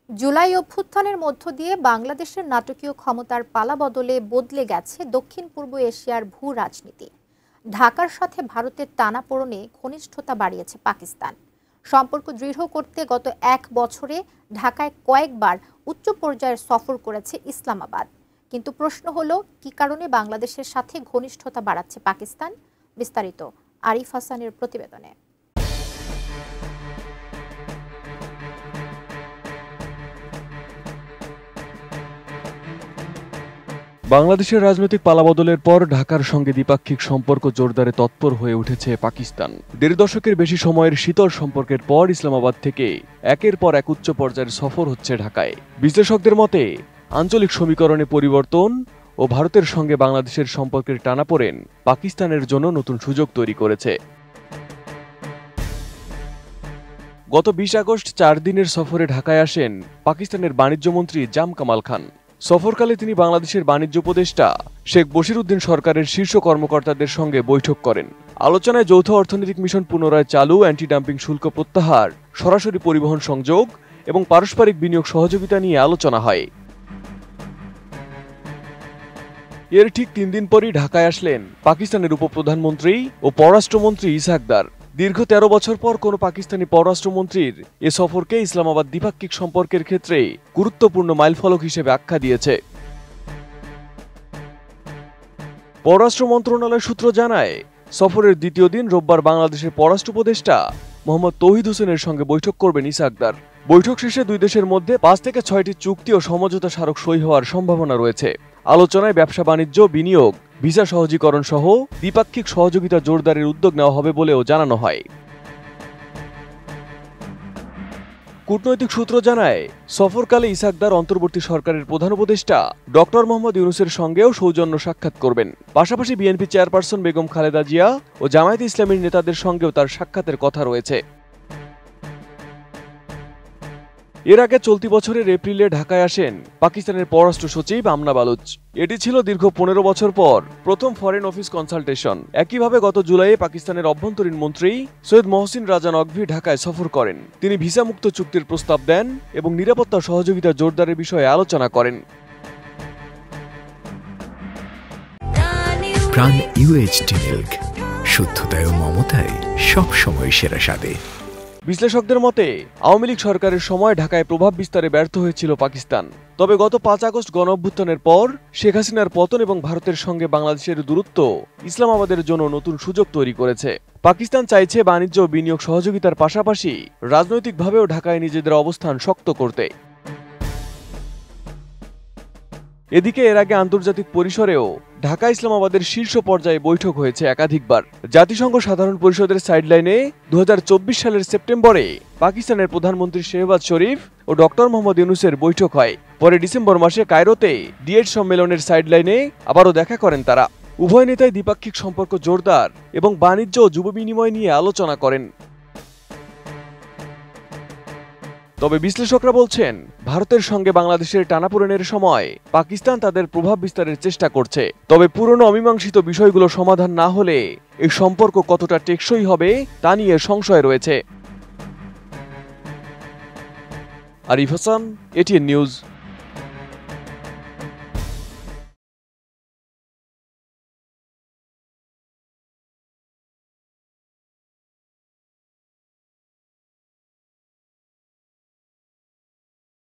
জুলাই অভ্যুত্থানের মধ্য দিয়ে বাংলাদেশের নাটকীয় ক্ষমতার পালাবদলে বদলে গেছে দক্ষিণ পূর্ব এশিয়ার ভূ রাজনীতি। ঢাকার সাথে ভারতের টানাপোড়েনে ঘনিষ্ঠতা বাড়িয়েছে পাকিস্তান। সম্পর্ক দৃঢ় করতে গত এক বছরে ঢাকায় কয়েকবার উচ্চ পর্যায়ের সফর করেছে ইসলামাবাদ। কিন্তু প্রশ্ন হলো, কি কারণে বাংলাদেশের সাথে ঘনিষ্ঠতা বাড়াচ্ছে পাকিস্তান? বিস্তারিত আরিফ হাসানের প্রতিবেদনে। বাংলাদেশের রাজনৈতিক পালাবদলের পর ঢাকার সঙ্গে দ্বিপাক্ষিক সম্পর্ক জোরদারে তৎপর হয়ে উঠেছে পাকিস্তান। দেড় দশকের বেশি সময়ের শীতল সম্পর্কের পর ইসলামাবাদ থেকে একের পর এক উচ্চ পর্যায়ের সফর হচ্ছে ঢাকায়। বিশ্লেষকদের মতে আঞ্চলিক সমীকরণে পরিবর্তন ও ভারতের সঙ্গে বাংলাদেশের সম্পর্কের টানাপোড়েন পাকিস্তানের জন্য নতুন সুযোগ তৈরি করেছে। গত 20 আগস্ট 4 দিনের সফরে ঢাকায় আসেন পাকিস্তানের বাণিজ্যমন্ত্রী জাম কামাল খান। সফরকালে তিনি বাংলাদেশের বাণিজ্য উপদেষ্টা শেখ বশিরউদ্দিন সরকারের শীর্ষ কর্মকর্তাদের সঙ্গে বৈঠক করেন। আলোচনায় যৌথ অর্থনৈতিক মিশন পুনরায় চালু, অ্যান্টি ডাম্পিং শুল্ক প্রত্যাহার, সরাসরি পরিবহন সংযোগ এবং পারস্পরিক বিনিয়োগ সহযোগিতা নিয়ে আলোচনা হয়। এর ঠিক 3 দিন পরই ঢাকায় আসলেন পাকিস্তানের উপপ্রধানমন্ত্রী ও পররাষ্ট্রমন্ত্রী ইসহাক দার। দীর্ঘ 13 বছর পর কোনো পাকিস্তানি পররাষ্ট্রমন্ত্রীর এ সফরকে ইসলামাবাদ দ্বিপাক্ষিক সম্পর্কের ক্ষেত্রে গুরুত্বপূর্ণ মাইলফলক হিসেবে আখ্যা দিয়েছে। পররাষ্ট্র মন্ত্রণালয় সূত্র জানায়, সফরের দ্বিতীয় দিন রোববার বাংলাদেশের পররাষ্ট্র উপদেষ্টা মোহাম্মদ তৌহিদ হোসেনের সঙ্গে বৈঠক করবেন ইসহাক দার। বৈঠক শেষে দুই দেশের মধ্যে 5 থেকে 6টি চুক্তি ও সমঝোতা স্মারক সই হওয়ার সম্ভাবনা রয়েছে। আলোচনায় ব্যবসা বাণিজ্য, বিনিয়োগ, ভিসা সহজীকরণ সহ দ্বিপাক্ষিক সহযোগিতা জোরদারের উদ্যোগ নেওয়া হবে বলেও জানানো হয়। কূটনৈতিক সূত্র জানায়, সফরকালে ইসহাক দার অন্তর্বর্তী সরকারের প্রধান উপদেষ্টা ডক্টর মোহাম্মদ ইউনূসের সঙ্গেও সৌজন্য সাক্ষাৎ করবেন। পাশাপাশি বিএনপি চেয়ারপারসন বেগম খালেদা জিয়া ও জামায়াতে ইসলামীর নেতাদের সঙ্গেও তার সাক্ষাতের কথা রয়েছে। এর আগে চলতি বছরের এপ্রিলে ঢাকায় আসেন পাকিস্তানের পররাষ্ট্র সচিব আমনা বালুচ। এটি ছিল দীর্ঘ 15 বছর পর প্রথম ফরেন অফিস কনসালটেশন। একইভাবে গত জুলাইয়ে পাকিস্তানের অভ্যন্তরীণ মন্ত্রী সৈয়দ মহসিন রাজা নকভি ঢাকায় সফর করেন। তিনি ভিসামুক্ত চুক্তির প্রস্তাব দেন এবং নিরাপত্তা সহযোগিতা জোরদারের বিষয়ে আলোচনা করেন। প্রাণ ইউএইচটি মিল্ক, শুদ্ধতায় ও মমতায় সবসময় সেরা স্বাদে। বিশ্লেষকদের মতে আওয়ামী লীগ সরকারের সময় ঢাকায় প্রভাব বিস্তারে ব্যর্থ হয়েছিল পাকিস্তান। তবে গত 5 আগস্ট গণঅভ্যুত্থানের পর শেখ হাসিনার পতন এবং ভারতের সঙ্গে বাংলাদেশের দূরত্ব ইসলামাবাদের জন্য নতুন সুযোগ তৈরি করেছে। পাকিস্তান চাইছে বাণিজ্য ও বিনিয়োগ সহযোগিতার পাশাপাশি রাজনৈতিকভাবেও ঢাকায় নিজেদের অবস্থান শক্ত করতে। এদিকে এর আগে আন্তর্জাতিক পরিসরেও ঢাকা ইসলামাবাদের শীর্ষ পর্যায়ে বৈঠক হয়েছে একাধিকবার। জাতিসংঘ সাধারণ পরিষদের সাইডলাইনে 2024 সালের সেপ্টেম্বরে পাকিস্তানের প্রধানমন্ত্রী শেহবাজ শরীফ ও ডক্টর মোহাম্মদ ইউনূসের বৈঠক হয়। পরে ডিসেম্বর মাসে কায়রোতে D8 সম্মেলনের সাইডলাইনে আবারও দেখা করেন তারা। উভয় নেতাই দ্বিপাক্ষিক সম্পর্ক জোরদার এবং বাণিজ্য ও যুব বিনিময় নিয়ে আলোচনা করেন। তবে বিশ্লেষকরা বলছেন, ভারতের সঙ্গে বাংলাদেশের টানাপোড়েনের সময় পাকিস্তান তাদের প্রভাব বিস্তারের চেষ্টা করছে। তবে পুরনো অমীমাংসিত বিষয়গুলো সমাধান না হলে এই সম্পর্ক কতটা টেকসই হবে তা নিয়ে সংশয় রয়েছে। Arif Hasan, ATN news.